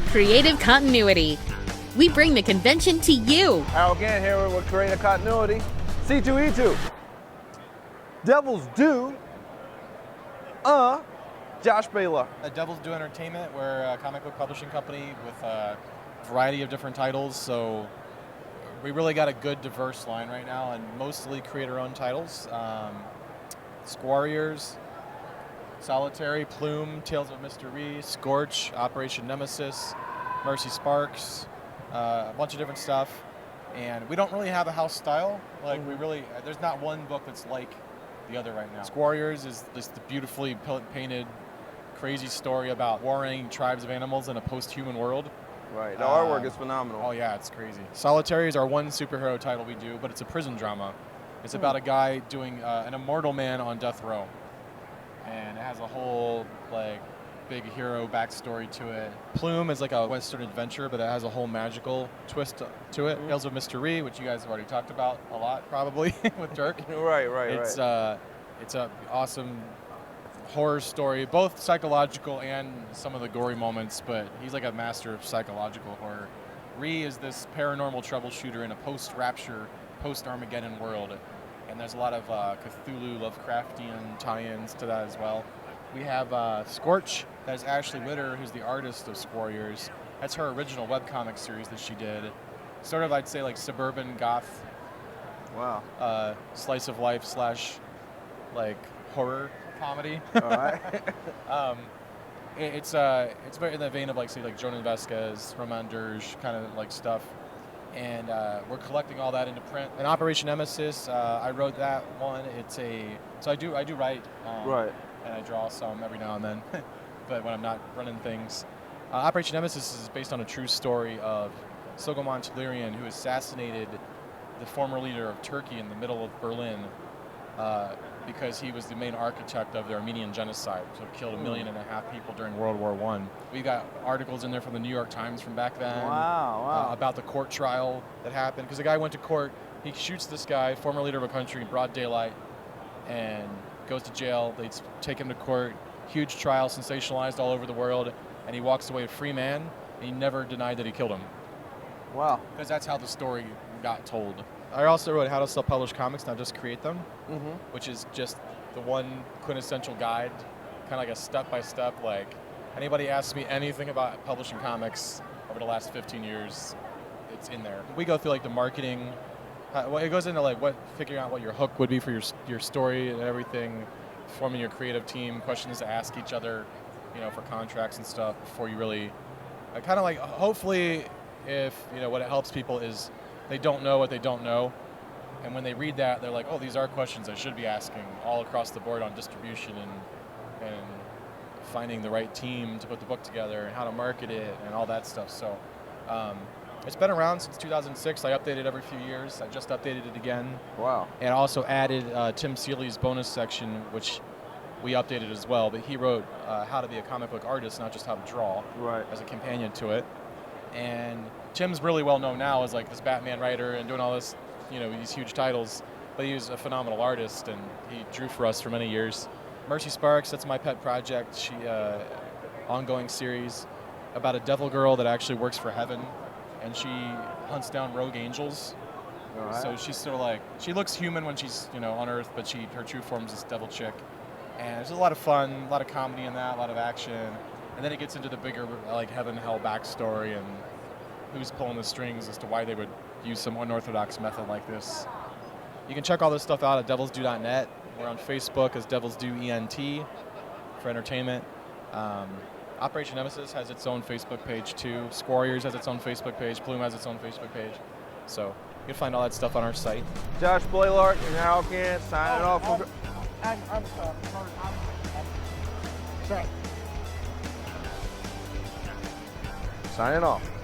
creative continuity. We bring the convention to you. Al again here with creative continuity. C2E2. Devils Do. Josh Blaylock. Devils Do Entertainment. We're a comic book publishing company with a variety of different titles, so we really got a good diverse line right now, and mostly creator-owned titles. Squarriors, Solitary, Plume, Tales of Mister Rhee, Scorch, Operation Nemesis, Mercy Sparx, a bunch of different stuff. And we don't really have a house style. Like there's not one book that's like the other right now. Squarriors is just the beautifully painted, crazy story about warring tribes of animals in a post-human world. Right, the artwork is phenomenal. Oh yeah, it's crazy. Solitary is our one superhero title we do, but it's a prison drama. It's about a guy doing an immortal man on death row. And it has a whole big hero backstory to it. Plume is like a Western adventure, but it has a whole magical twist to it. Tales of Mister Rhee, which you guys have already talked about a lot, probably, with Dirk. Right. It's an awesome horror story, both psychological and some of the gory moments, but he's like a master of psychological horror. Rhee is this paranormal troubleshooter in a post-Rapture, post-Armageddon world, and there's a lot of Cthulhu, Lovecraftian tie-ins to that as well. We have Scorch, that is Ashley Witter, who's the artist of Squarriors. That's her original webcomic series that she did. Sort of, I'd say, like suburban goth. Wow. Slice of life / horror comedy. All right. It's very in the vein of Jonan Vasquez, Roman Durge kind of stuff. And we're collecting all that into print. And Operation Nemesis, I wrote that one. So I do write. Right. And I draw some every now and then, but when I'm not running things. Operation Nemesis is based on a true story of Soghomon Tehlirian, who assassinated the former leader of Turkey in the middle of Berlin because he was the main architect of the Armenian genocide, so killed 1.5 million people during World War I. We got articles in there from the New York Times from back then. Wow. About the court trial that happened, because the guy went to court, he shoots this guy, former leader of a country, in broad daylight, and goes to jail. They take him to court. Huge trial, sensationalized all over the world, and he walks away a free man. And he never denied that he killed him. Wow. Because that's how the story got told. I also wrote How to Self-Publish Comics, Not Just Create Them, which is just the one quintessential guide, kind of like a step-by-step. Anybody asks me anything about publishing comics over the last 15 years, it's in there. We go through the marketing. It goes into figuring out what your hook would be for your story and everything, forming your creative team, questions to ask each other, for contracts and stuff before you really, hopefully, if what it helps people is they don't know what they don't know, and when they read that, they're like, oh, these are questions I should be asking all across the board on distribution and finding the right team to put the book together and how to market it and all that stuff. So. It's been around since 2006. I update it every few years. I just updated it again. Wow. And also added Tim Seeley's bonus section, which we updated as well. But he wrote how to be a comic book artist, not just how to draw, as a companion to it. And Tim's really well known now as this Batman writer and doing all this, these huge titles. But he was a phenomenal artist, and he drew for us for many years. Mercy Sparx, that's my pet project. She ongoing series about a devil girl that actually works for heaven. And she hunts down rogue angels. Right. So she's sort of she looks human when she's, on Earth, but her true form is this devil chick. And there's a lot of fun, a lot of comedy in that, a lot of action. And then it gets into the bigger, heaven-hell backstory and who's pulling the strings as to why they would use some unorthodox method like this. You can check all this stuff out at devilsdo.net. We're on Facebook as Devils Do ENT for entertainment. Operation Nemesis has its own Facebook page too. Squarriors has its own Facebook page. Plume has its own Facebook page. So you can find all that stuff on our site. Josh Blaylock and Al again signing off. I'm sorry. Signing off.